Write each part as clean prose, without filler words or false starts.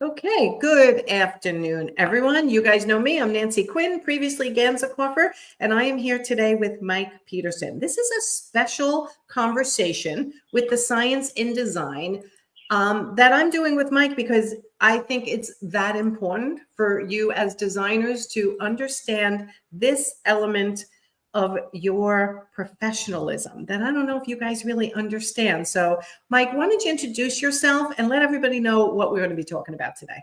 Okay, good afternoon, everyone. You guys know me. I'm Nancy Quinn, previously Ganzakoffer, and I am here today with Mike Peterson. This is a special conversation with the Science in Design that I'm doing with Mike because I think it's that important for you as designers to understand this element of your professionalism that I don't know if you guys really understand. So, Mike, why don't you introduce yourself and let everybody know what we're going to be talking about today?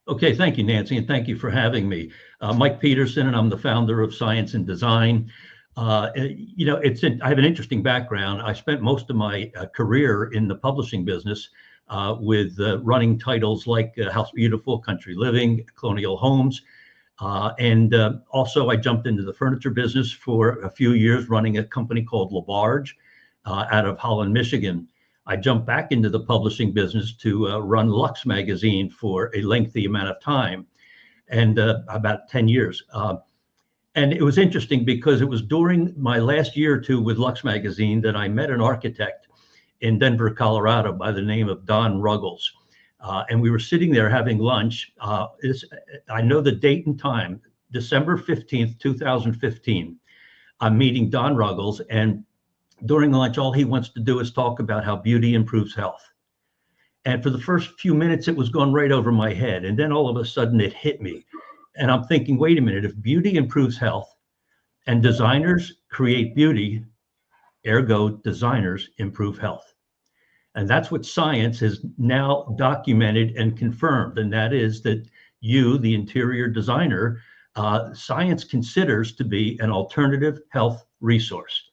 Okay, thank you, Nancy, and thank you for having me. Mike Peterson, and I'm the founder of Science in Design. I have an interesting background. I spent most of my career in the publishing business with running titles like House Beautiful, Country Living, Colonial Homes. Also, I jumped into the furniture business for a few years, running a company called Labarge out of Holland, Michigan. I jumped back into the publishing business to run Lux magazine for a lengthy amount of time, and about 10 years. And it was interesting because it was during my last year or two with Lux magazine that I met an architect in Denver, Colorado by the name of Don Ruggles. And we were sitting there having lunch. I know the date and time, December 15th, 2015. I'm meeting Don Ruggles, and during lunch, all he wants to do is talk about how beauty improves health. And for the first few minutes, it was going right over my head. And then all of a sudden it hit me. And I'm thinking, wait a minute, if beauty improves health and designers create beauty, ergo designers improve health. And that's what science has now documented and confirmed. And that is that you, the interior designer, science considers to be an alternative health resource.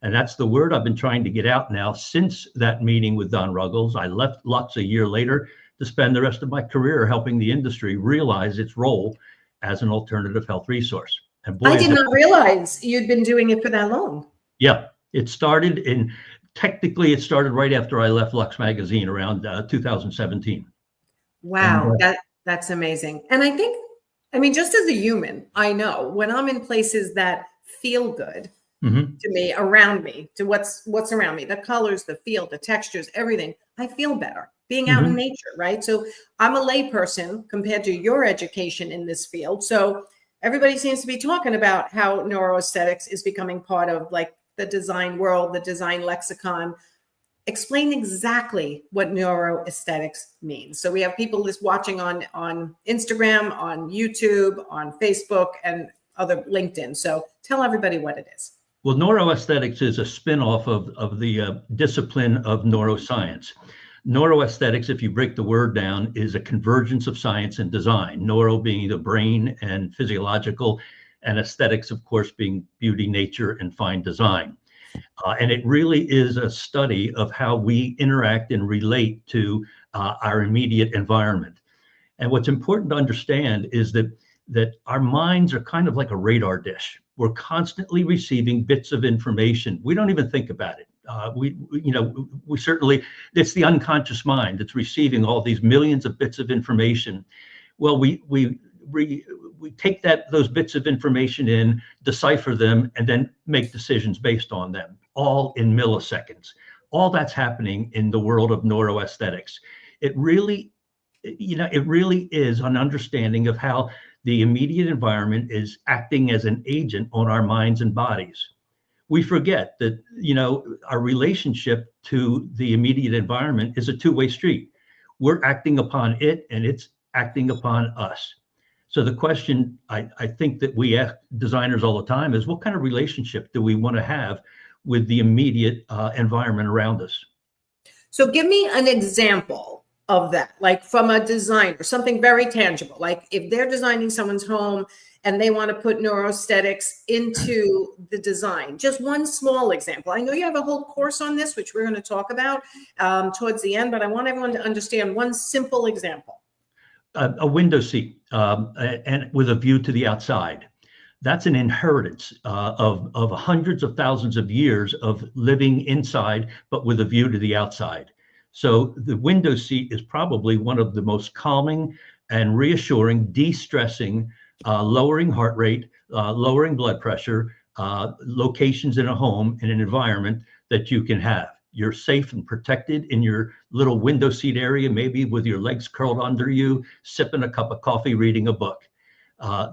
And that's the word I've been trying to get out now since that meeting with Don Ruggles. I left Lux a year later to spend the rest of my career helping the industry realize its role as an alternative health resource. And boy, I did not realize you'd been doing it for that long. Yeah, technically it started right after I left Lux magazine around 2017. Wow, that's amazing. And I mean, just as a human, I know when I'm in places that feel good to me, around me, to what's around me, the colors, the feel, the textures, everything, I feel better being out in nature, right? So I'm a layperson compared to your education in this field. So everybody seems to be talking about how neuroaesthetics is becoming part of like the design world, the design lexicon. Explain exactly what neuroaesthetics means. So we have people just watching on Instagram, on YouTube, on Facebook, and other LinkedIn. So tell everybody what it is. Well, neuroaesthetics is a spin-off of the discipline of neuroscience. Neuroaesthetics, if you break the word down, is a convergence of science and design. Neuro being the brain and physiological, and aesthetics, of course, being beauty, nature, and fine design. And it really is a study of how we interact and relate to our immediate environment. And what's important to understand is that our minds are kind of like a radar dish. We're constantly receiving bits of information. We don't even think about it. We certainly, it's the unconscious mind that's receiving all these millions of bits of information. Well, we take those bits of information in, decipher them, and then make decisions based on them, all in milliseconds. All that's happening in the world of neuroaesthetics. It really is an understanding of how the immediate environment is acting as an agent on our minds and bodies. We forget that, our relationship to the immediate environment is a two-way street. We're acting upon it and it's acting upon us. So the question I think that we ask designers all the time is, what kind of relationship do we want to have with the immediate environment around us? So give me an example of that, like from a designer, something very tangible. Like if they're designing someone's home and they want to put neuroaesthetics into the design, just one small example. I know you have a whole course on this, which we're going to talk about towards the end, but I want everyone to understand one simple example. A window seat and with a view to the outside. That's an inheritance of hundreds of thousands of years of living inside, but with a view to the outside. So the window seat is probably one of the most calming and reassuring, de-stressing, lowering heart rate, lowering blood pressure, locations in a home, in an environment that you can have. you're safe and protected in your little window seat area, maybe with your legs curled under you, sipping a cup of coffee, reading a book.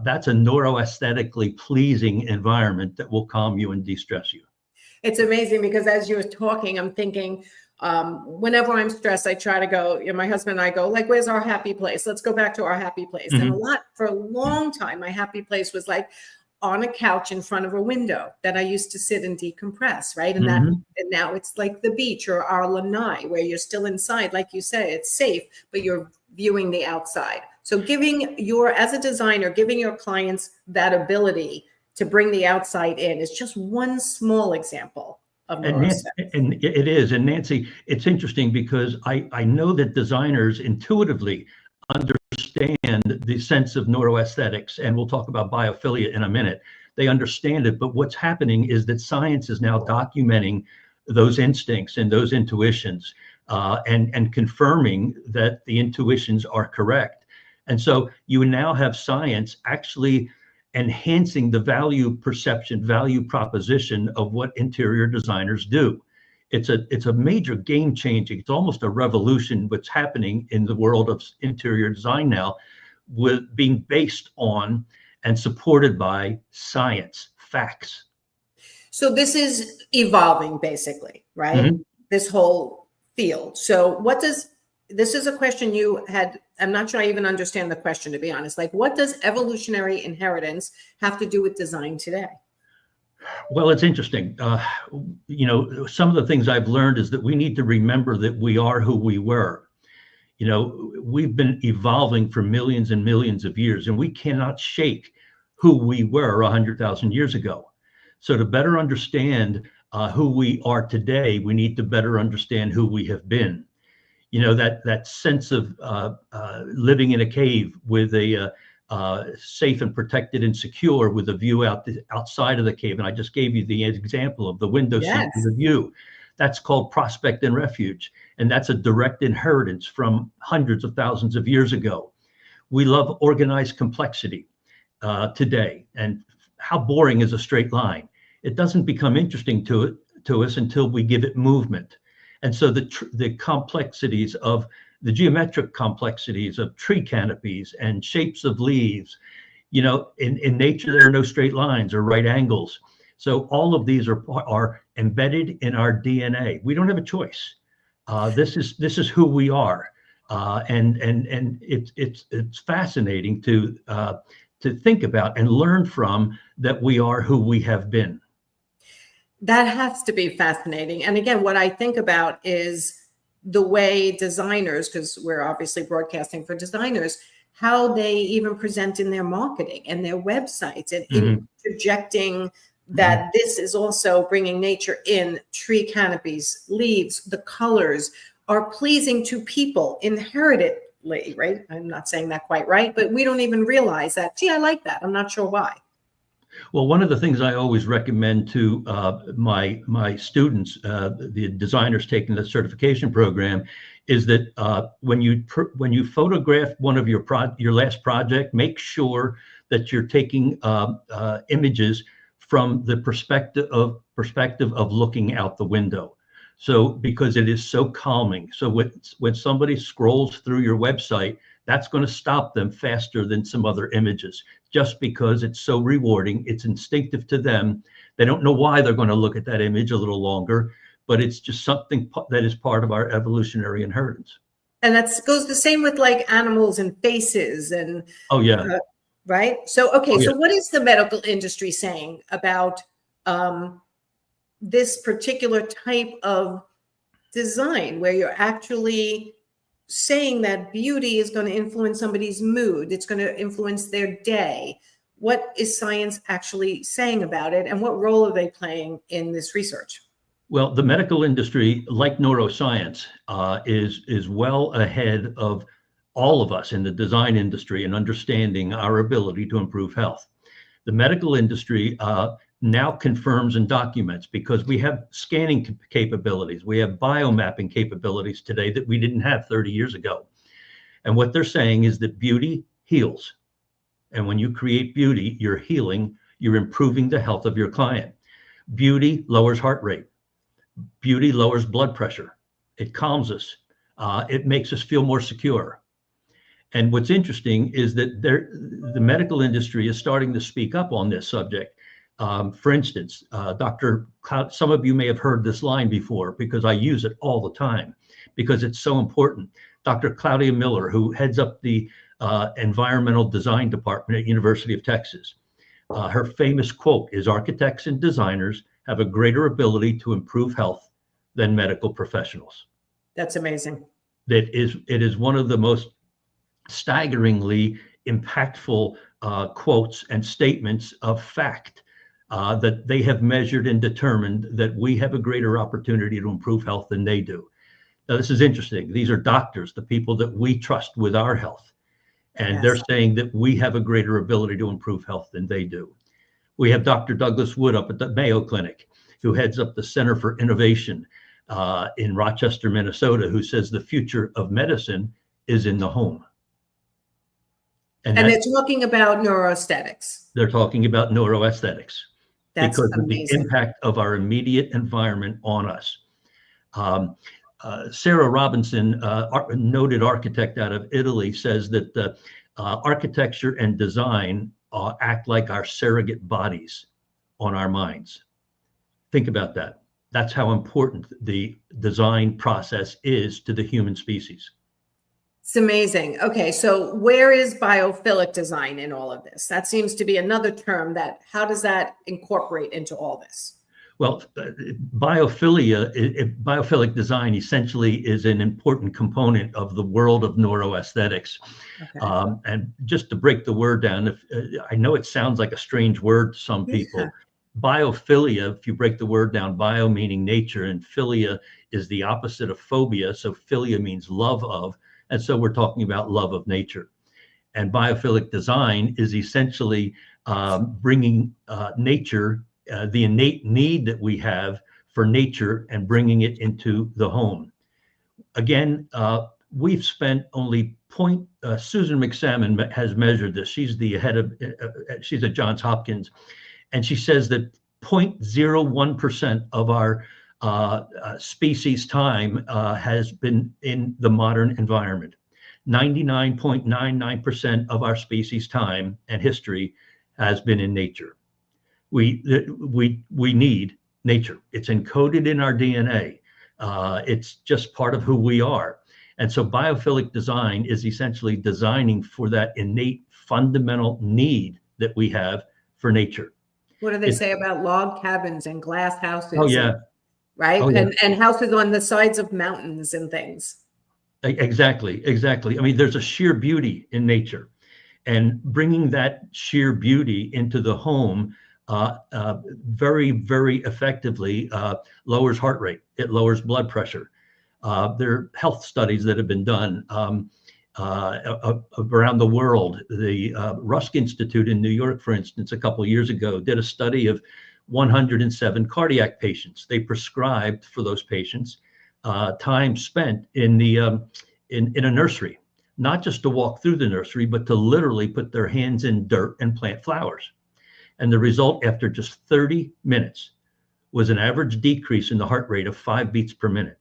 That's a neuroaesthetically pleasing environment that will calm you and de-stress you. It's amazing because as you were talking, I'm thinking, whenever I'm stressed, I try to go, my husband and I go, like, where's our happy place? Let's go back to our happy place. Mm-hmm. And for a long time, my happy place was like on a couch in front of a window that I used to sit and decompress, right? And and now it's like the beach or our lanai, where you're still inside. Like you say, it's safe, but you're viewing the outside. So as a designer, giving your clients that ability to bring the outside in is just one small example of neuroaesthetics. And it is. And Nancy, it's interesting because I know that designers intuitively understand the sense of neuroaesthetics, and we'll talk about biophilia in a minute. They understand it, but what's happening is that science is now documenting those instincts and those intuitions, and confirming that the intuitions are correct. And so you now have science actually enhancing the value perception, value proposition of what interior designers do. It's a major game changing. It's almost a revolution what's happening in the world of interior design now, with being based on and supported by science, facts. So this is evolving basically, right? Mm-hmm. This whole field. So this is a question you had. I'm not sure I even understand the question, to be honest. Like, what does evolutionary inheritance have to do with design today? Well, it's interesting. Some of the things I've learned is that we need to remember that we are who we were. We've been evolving for millions and millions of years, and we cannot shake who we were 100,000 years ago. So to better understand who we are today, we need to better understand who we have been. That sense of living in a cave with a safe and protected and secure with a view outside of the cave. And I just gave you the example of the window seat with a view. That's called prospect and refuge. And that's a direct inheritance from hundreds of thousands of years ago. We love organized complexity today. And how boring is a straight line? It doesn't become interesting to us until we give it movement. And so the complexities of the geometric complexities of tree canopies and shapes of leaves, in nature, there are no straight lines or right angles. So all of these are embedded in our DNA. We don't have a choice. This is who we are. And it's fascinating to think about and learn from, that we are who we have been. That has to be fascinating. And again, what I think about is the way designers, because we're obviously broadcasting for designers, how they even present in their marketing and their websites, and in projecting that this is also bringing nature in, tree canopies, leaves, the colors are pleasing to people inherently, right? I'm not saying that quite right, but we don't even realize that, gee, I like that. I'm not sure why. Well, one of the things I always recommend to my students, the designers taking the certification program, is that when you photograph one of your last project, make sure that you're taking images from the perspective of looking out the window. So because it is so calming. So when somebody scrolls through your website, that's going to stop them faster than some other images, just because it's so rewarding. It's instinctive to them. They don't know why they're going to look at that image a little longer, but it's just something that is part of our evolutionary inheritance. And that goes the same with like animals and faces and right. So so what is the medical industry saying about this particular type of design, where you're actually saying that beauty is going to influence somebody's mood, it's going to influence their day? What is science actually saying about it, and what role are they playing in this research? Well, the medical industry, like neuroscience, is well ahead of all of us in the design industry in understanding our ability to improve health. The medical industry now confirms and documents, because we have scanning capabilities, we have biomapping capabilities today that we didn't have 30 years ago. And what they're saying is that beauty heals. And when you create beauty, you're healing, you're improving the health of your client. Beauty lowers heart rate. Beauty lowers blood pressure. It calms us. It makes us feel more secure. And what's interesting is that the medical industry is starting to speak up on this subject. For instance, some of you may have heard this line before because I use it all the time because it's so important. Dr. Claudia Miller, who heads up the environmental design department at University of Texas, her famous quote is, "Architects and designers have a greater ability to improve health than medical professionals." That's amazing. It is one of the most staggeringly impactful quotes and statements of fact that they have measured and determined that we have a greater opportunity to improve health than they do. Now, this is interesting. These are doctors, the people that we trust with our health. And they're saying that we have a greater ability to improve health than they do. We have Dr. Douglas Wood up at the Mayo Clinic, who heads up the Center for Innovation in Rochester, Minnesota, who says the future of medicine is in the home. And they're talking about neuroaesthetics. They're talking about neuroaesthetics because of the impact of our immediate environment on us. Sarah Robinson, noted architect out of Italy, says that architecture and design act like our surrogate bodies on our minds. Think about that. That's how important the design process is to the human species. It's amazing. Okay, so where is biophilic design in all of this? That seems to be another term how does that incorporate into all this? Well, biophilic design essentially is an important component of the world of neuroaesthetics. Okay. And just to break the word down, I know it sounds like a strange word to some people. Yeah. Biophilia, if you break the word down, bio meaning nature, and philia is the opposite of phobia. So philia means love of. And so we're talking about love of nature. And biophilic design is essentially bringing nature, the innate need that we have for nature, and bringing it into the home. Again, we've spent only Susan McSalmon has measured this. She's the head of, she's at Johns Hopkins, and she says that 0.01% of our species time has been in the modern environment. 99.99% of our species time and history has been in nature. We need nature. It's encoded in our DNA. It's just part of who we are. And so biophilic design is essentially designing for that innate fundamental need that we have for nature. What do they say about log cabins and glass houses? Oh, yeah. Right? Oh, yeah. And houses on the sides of mountains and things. Exactly. I mean, there's a sheer beauty in nature, and bringing that sheer beauty into the home very, very effectively lowers heart rate. It lowers blood pressure. There are health studies that have been done around the world. The Rusk Institute in New York, for instance, a couple of years ago, did a study of 107 cardiac patients. They prescribed for those patients time spent in a nursery, not just to walk through the nursery, but to literally put their hands in dirt and plant flowers. And the result after just 30 minutes was an average decrease in the heart rate of 5 beats per minute.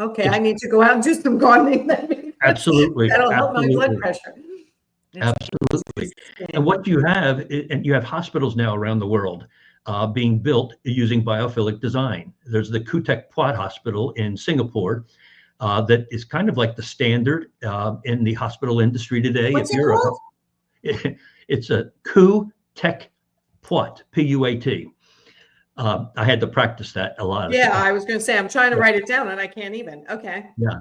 Okay, I need to go out and do some gardening. Absolutely. That'll help my blood pressure. Absolutely. And what you have, and you have hospitals now around the world being built using biophilic design. There's the Kutek Puat Hospital in Singapore that is kind of like the standard in the hospital industry today. What's it called? It's a Kutek Puat, P-U-A-T. I had to practice that a lot. Yeah, I was going to say, I'm trying to write it down and I can't even. Okay. Yeah.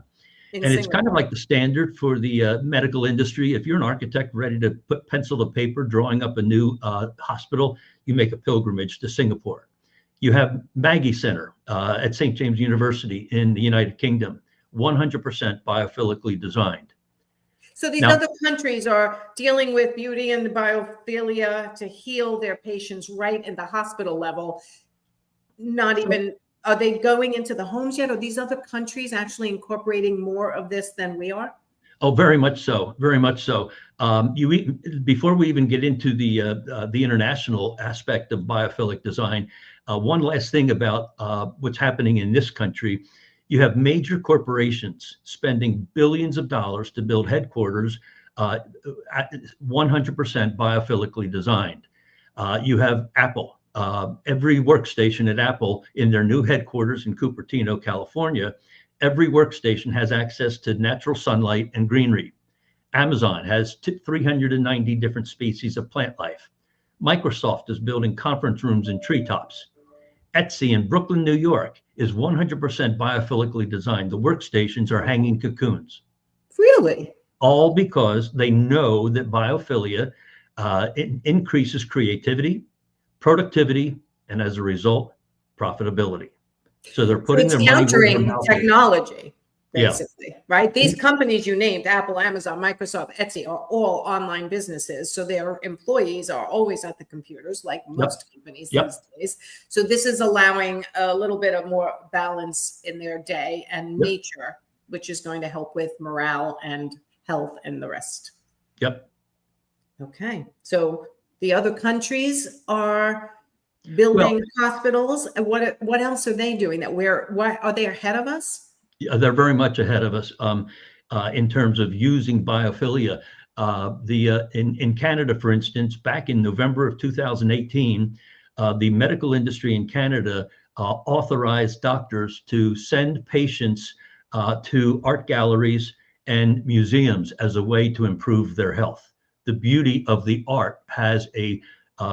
And it's kind of like the standard for the medical industry. If you're an architect ready to put pencil to paper, drawing up a new hospital, you make a pilgrimage to Singapore. You have Maggie Center at St. James University in the United Kingdom, 100% biophilically designed. So these other countries are dealing with beauty and biophilia to heal their patients right in the hospital level. Not even, are they going into the homes yet? Are these other countries actually incorporating more of this than we are? Oh, very much so. Very much so. Before we even get into the international aspect of biophilic design, one last thing about what's happening in this country. You have major corporations spending billions of dollars to build headquarters 100% biophilically designed. You have Apple. Every workstation at Apple in their new headquarters in Cupertino, California, every workstation has access to natural sunlight and greenery. Amazon has 390 different species of plant life. Microsoft is building conference rooms in treetops. Etsy in Brooklyn, New York is 100% biophilically designed. The workstations are hanging cocoons. Really? All because they know that biophilia increases creativity, productivity, and as a result, profitability. So they're putting their money where their mouth is. Technology, basically, Yeah. right? These companies you named, Apple, Amazon, Microsoft, Etsy, are all online businesses. So their employees are always at the computers, like most companies these days. So this is allowing a little bit of more balance in their day and nature, which is going to help with morale and health and the rest. Yep. Okay. So the other countries are building hospitals. What else are they doing that what are they ahead of us? Yeah, they're very much ahead of us in terms of using biophilia. In Canada, for instance, back in November of 2018, the medical industry in Canada authorized doctors to send patients to art galleries and museums as a way to improve their health. The beauty of the art has a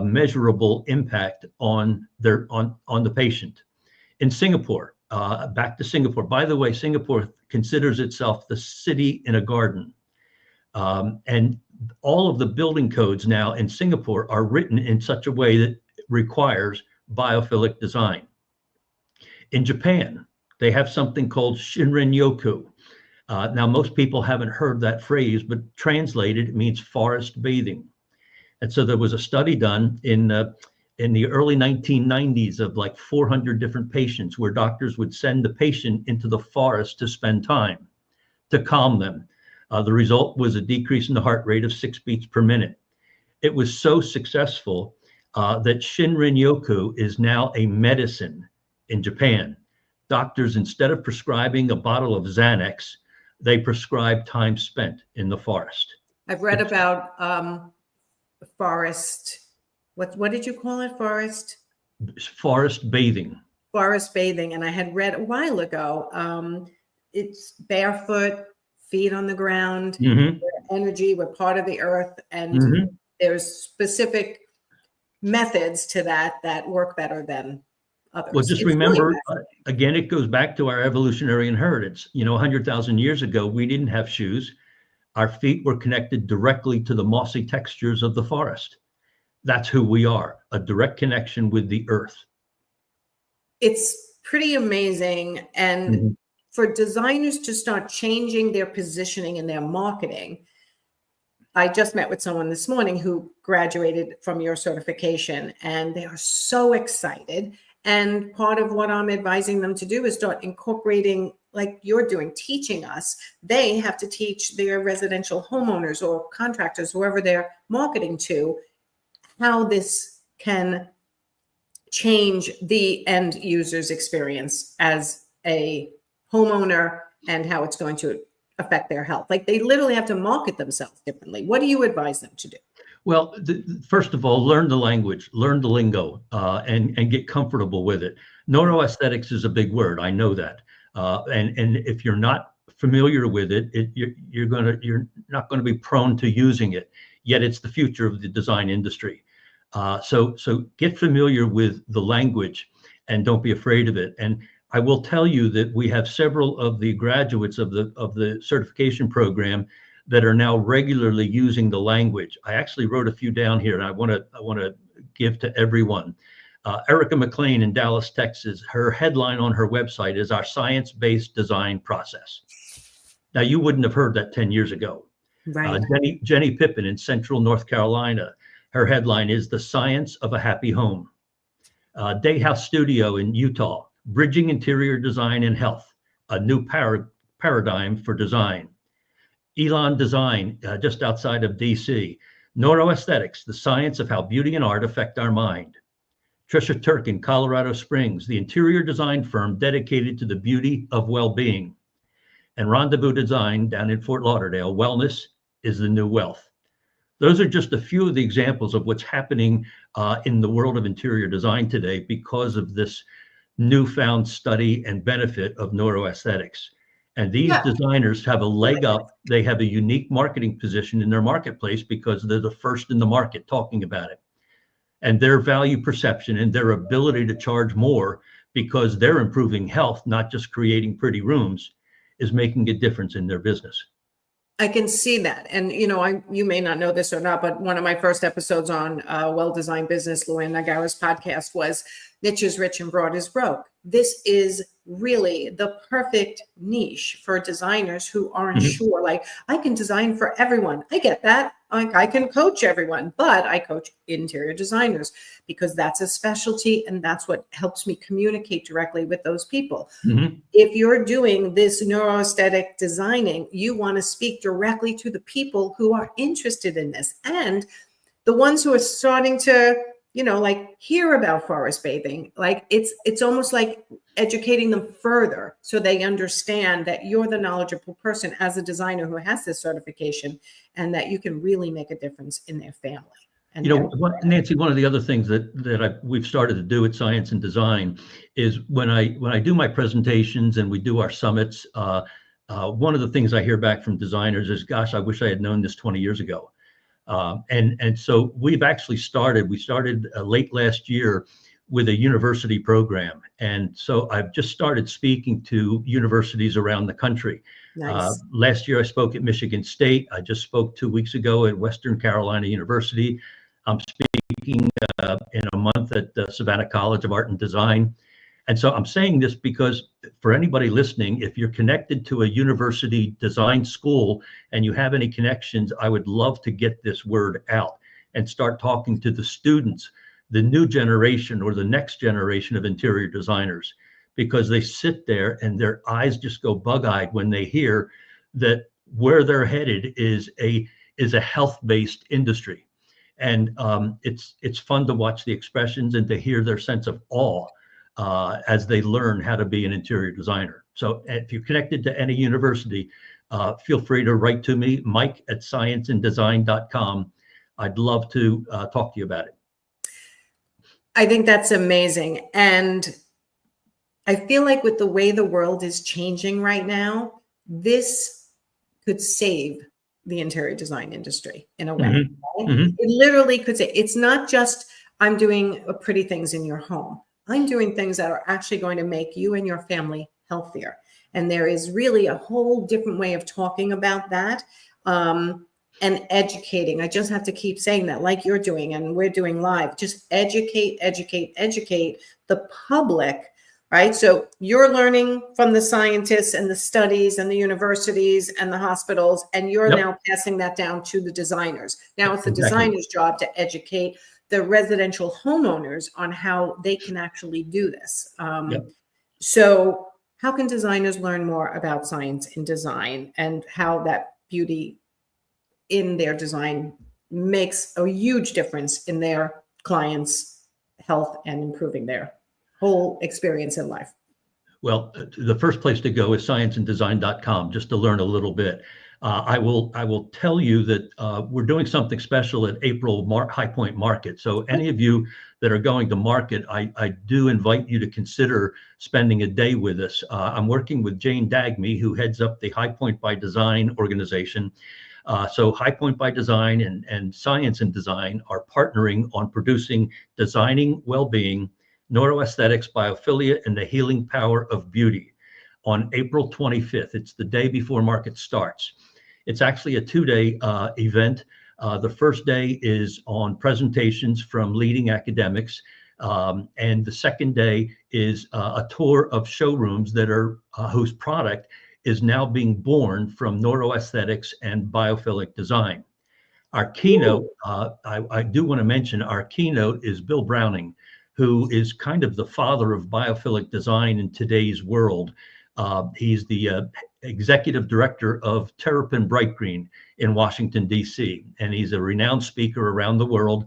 measurable impact on the patient. In Singapore, back to Singapore. By the way, Singapore considers itself the city in a garden. And all of the building codes now in Singapore are written in such a way that requires biophilic design. In Japan, they have something called Shinrin-yoku. Now, most people haven't heard that phrase, but translated, it means forest bathing. And so there was a study done in the early 1990s of like 400 different patients where doctors would send the patient into the forest to spend time to calm them. The result was a decrease in the heart rate of 6 beats per minute. It was so successful that Shinrin-yoku is now a medicine in Japan. Doctors, instead of prescribing a bottle of Xanax, they prescribe time spent in the forest. I've read about forest. What did you call it? Forest bathing. Forest bathing. And I had read a while ago, it's barefoot, feet on the ground, energy, we're part of the earth. And there's specific methods to that work better than others. Well, just remember, again, it goes back to our evolutionary inheritance. 100,000 years ago, we didn't have shoes. Our feet were connected directly to the mossy textures of the forest. That's who we are, a direct connection with the earth. It's pretty amazing. And for designers to start changing their positioning and their marketing, I just met with someone this morning who graduated from your certification, and they are so excited. And part of what I'm advising them to do is start incorporating, like you're doing, teaching us. They have to teach their residential homeowners or contractors, whoever they're marketing to, how this can change the end user's experience as a homeowner and how it's going to affect their health. Like they literally have to market themselves differently. What do you advise them to do? Well, first of all, learn the language, learn the lingo, and get comfortable with it. Neuroaesthetics is a big word. I know that. And if you're not familiar with it, you're not going to be prone to using it. Yet it's the future of the design industry. So get familiar with the language and don't be afraid of it. And I will tell you that we have several of the graduates of the certification program that are now regularly using the language. I actually wrote a few down here, and I want to give to everyone. Erica McLean in Dallas, Texas, her headline on her website is "Our Science-Based Design Process." Now, you wouldn't have heard that 10 years ago. Right. Jenny Pippin in Central North Carolina, her headline is "The Science of a Happy Home." Dayhouse Studio in Utah, "Bridging Interior Design and Health, a New Paradigm for Design." Elon Design, just outside of DC. Neuroaesthetics, the science of how beauty and art affect our mind. Trisha Turk in Colorado Springs, the interior design firm dedicated to the beauty of well-being. And Rendezvous Design down in Fort Lauderdale, wellness is the new wealth. Those are just a few of the examples of what's happening in the world of interior design today because of this newfound study and benefit of neuroaesthetics. And these designers have a leg up. They have a unique marketing position in their marketplace because they're the first in the market talking about it. And their value perception and their ability to charge more because they're improving health, not just creating pretty rooms, is making a difference in their business. I can see that. And, you may not know this or not, but one of my first episodes on Well-Designed Business, Luann Nagara's podcast, was Niche is Rich and Broad is Broke. This is really the perfect niche for designers who aren't sure. Like, I can design for everyone. I get that. I can coach everyone, but I coach interior designers because that's a specialty and that's what helps me communicate directly with those people. If you're doing this neuroaesthetic designing, you want to speak directly to the people who are interested in this and the ones who are starting to, hear about forest bathing. Like it's almost like educating them further so they understand that you're the knowledgeable person as a designer who has this certification and that you can really make a difference in their family. And Nancy, one of the other things that we've started to do at Science and Design is when I do my presentations and we do our summits, one of the things I hear back from designers is, gosh, I wish I had known this 20 years ago. And so we started late last year with a university program. And so I've just started speaking to universities around the country. Nice. Last year I spoke at Michigan State. I just spoke 2 weeks ago at Western Carolina University. I'm speaking in a month at Savannah College of Art and Design. And so I'm saying this because for anybody listening, if you're connected to a university design school and you have any connections, I would love to get this word out and start talking to the students, the new generation or the next generation of interior designers, because they sit there and their eyes just go bug-eyed when they hear that where they're headed is a health-based industry. And it's fun to watch the expressions and to hear their sense of awe as they learn how to be an interior designer. So if you're connected to any university, feel free to write to me, mike@scienceanddesign.com. I'd love to talk to you about it. I think that's amazing. And I feel like with the way the world is changing right now, this could save the interior design industry in a way. Right? It literally could say, it's not just I'm doing pretty things in your home. I'm doing things that are actually going to make you and your family healthier. And there is really a whole different way of talking about that and educating. I just have to keep saying that, like you're doing and we're doing live. Just educate the public, right? So you're learning from the scientists and the studies and the universities and the hospitals, and you're now passing that down to the designers. Now it's the designer's job to educate the residential homeowners on how they can actually do this. So how can designers learn more about science and design and how that beauty in their design makes a huge difference in their clients' health and improving their whole experience in life? Well, the first place to go is scienceanddesign.com just to learn a little bit. I will tell you that we're doing something special at April High Point Market. So any of you that are going to market, I do invite you to consider spending a day with us. I'm working with Jane Dagme, who heads up the High Point by Design organization. So High Point by Design and Science and Design are partnering on producing Designing Wellbeing, Neuroaesthetics, Biophilia, and the Healing Power of Beauty on April 25th. It's the day before market starts. It's actually a 2-day event. The first day is on presentations from leading academics. And the second day is a tour of showrooms that are whose product is now being born from neuroaesthetics and biophilic design. Our keynote, I do want to mention, our keynote is Bill Browning, who is kind of the father of biophilic design in today's world. He's the executive director of Terrapin Bright Green in Washington, D.C., and he's a renowned speaker around the world.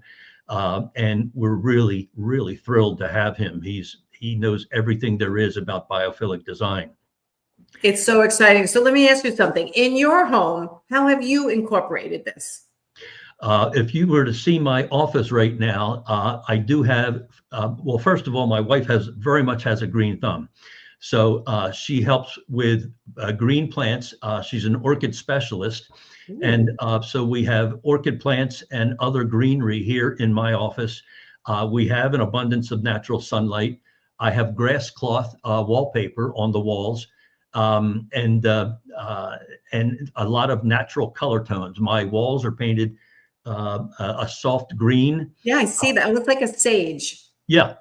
And we're really, really thrilled to have him. He knows everything there is about biophilic design. It's so exciting. So let me ask you something. In your home, how have you incorporated this? If you were to see my office right now, I do have, well, first of all, my wife very much has a green thumb. So she helps with green plants. She's an orchid specialist. Ooh. And so we have orchid plants and other greenery here in my office. We have an abundance of natural sunlight. I have grass cloth wallpaper on the walls. And a lot of natural color tones. My walls are painted a soft green. Yeah, I see that. It looks like a sage. Yeah.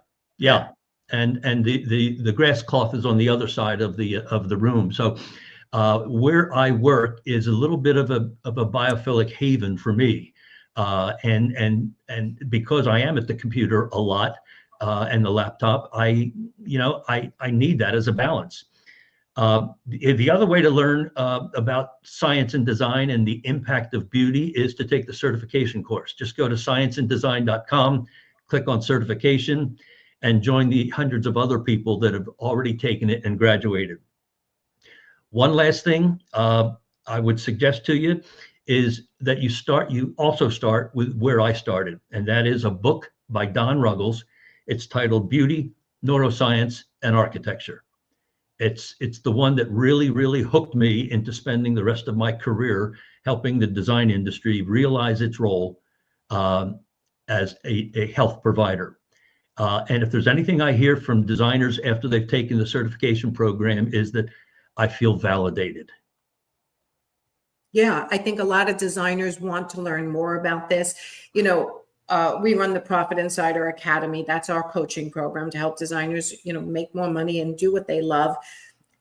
And the grass cloth is on the other side of the room. So where I work is a little bit of a biophilic haven for me. And because I am at the computer a lot and the laptop, I need that as a balance. The other way to learn about science and design and the impact of beauty is to take the certification course. Just go to scienceanddesign.com, click on certification, and join the hundreds of other people that have already taken it and graduated. One last thing I would suggest to you is that you also start with where I started, and that is a book by Don Ruggles. It's titled Beauty, Neuroscience, and Architecture. It's the one that really, really hooked me into spending the rest of my career helping the design industry realize its role as a health provider. And if there's anything I hear from designers after they've taken the certification program is that I feel validated. Yeah, I think a lot of designers want to learn more about this. We run the Profit Insider Academy. That's our coaching program to help designers, make more money and do what they love.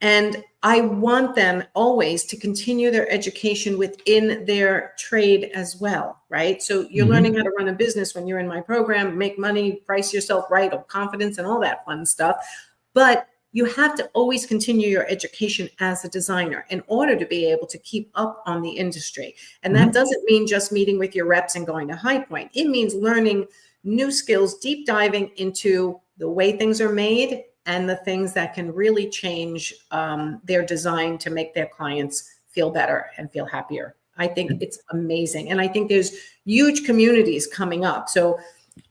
And I want them always to continue their education within their trade as well, right? So you're learning how to run a business when you're in my program, make money, price yourself right, confidence and all that fun stuff. But you have to always continue your education as a designer in order to be able to keep up on the industry. And that doesn't mean just meeting with your reps and going to High Point. It means learning new skills, deep diving into the way things are made and the things that can really change their design to make their clients feel better and feel happier. I think it's amazing. And I think there's huge communities coming up. So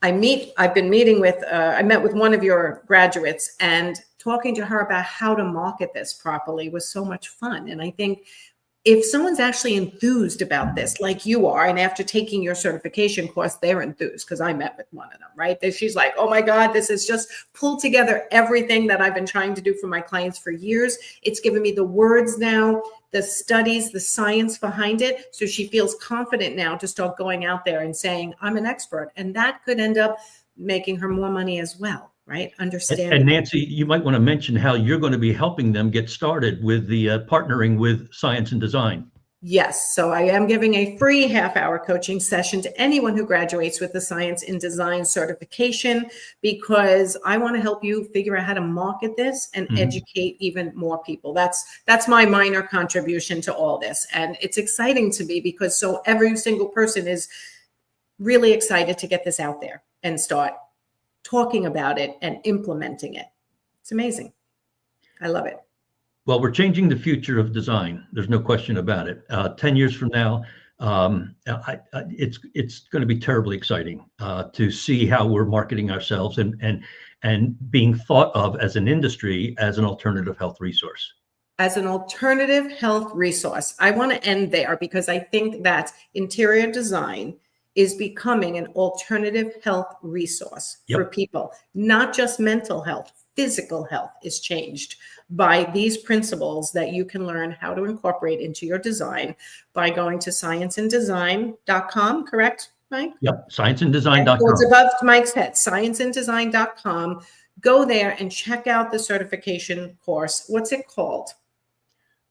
I met with one of your graduates, and talking to her about how to market this properly was so much fun. And I think if someone's actually enthused about this, like you are, and after taking your certification course, they're enthused, because I met with one of them, right? She's like, oh my God, this has just pulled together everything that I've been trying to do for my clients for years. It's given me the words now, the studies, the science behind it. So she feels confident now to start going out there and saying, I'm an expert. And that could end up making her more money as well. Right. Understand. And Nancy, you might want to mention how you're going to be helping them get started with the partnering with Science and Design. Yes. So I am giving a free half-hour coaching session to anyone who graduates with the Science and Design certification, because I want to help you figure out how to market this and educate even more people. That's my minor contribution to all this. And it's exciting to me because so every single person is really excited to get this out there and start talking about it and implementing it. It's amazing. I love it. Well, we're changing the future of design. There's no question about it. 10 years from now, it's going to be terribly exciting to see how we're marketing ourselves and being thought of as an industry as an alternative health resource. As an alternative health resource. I want to end there because I think that interior design is becoming an alternative health resource for people. Not just mental health, physical health is changed by these principles that you can learn how to incorporate into your design by going to scienceanddesign.com, correct, Mike? Yep, scienceanddesign.com. So it's above Mike's head, scienceanddesign.com. Go there and check out the certification course. What's it called?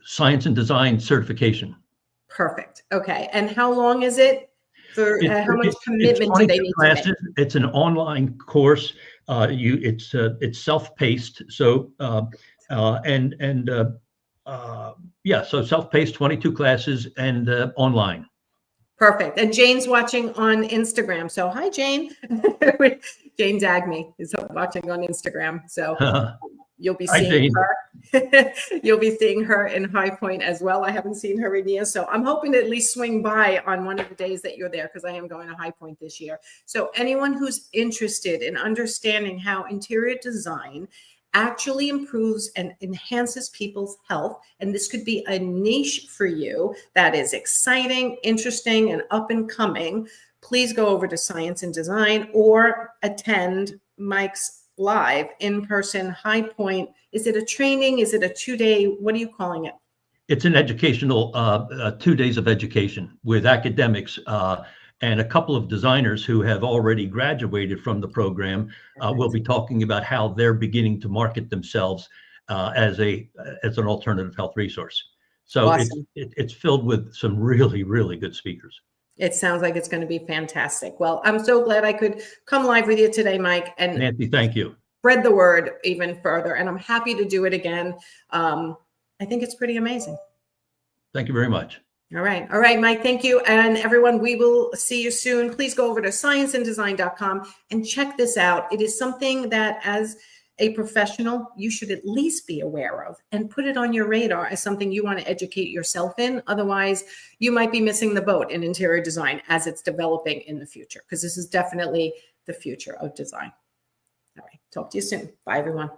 Science and Design Certification. Perfect. Okay. And how long is it? For how much commitment do they need to make? It's an online course. It's self-paced. So Yeah, so self-paced, 22 classes, and online. Perfect. And Jane's watching on Instagram. So hi, Jane. Jane Dagme is watching on Instagram. So you'll be seeing her. You'll be seeing her in High Point as well. I haven't seen her in years. So I'm hoping to at least swing by on one of the days that you're there, because I am going to High Point this year. So anyone who's interested in understanding how interior design actually improves and enhances people's health, and this could be a niche for you that is exciting, interesting, and up and coming, please go over to Science and Design or attend Mike's live in-person High Point. Is it a training? Is it a 2-day? What are you calling it? It's an educational 2 days of education with academics and a couple of designers who have already graduated from the program. Will be talking about how they're beginning to market themselves as an alternative health resource. So awesome. It's filled with some really, really good speakers. It sounds like it's going to be fantastic. Well, I'm so glad I could come live with you today, Mike. And Nancy, thank you. Spread the word even further. And I'm happy to do it again. I think it's pretty amazing. Thank you very much. All right. All right, Mike, thank you. And everyone, we will see you soon. Please go over to scienceanddesign.com and check this out. It is something that as a professional, you should at least be aware of and put it on your radar as something you want to educate yourself in. Otherwise, you might be missing the boat in interior design as it's developing in the future, because this is definitely the future of design. All right. Talk to you soon. Bye, everyone.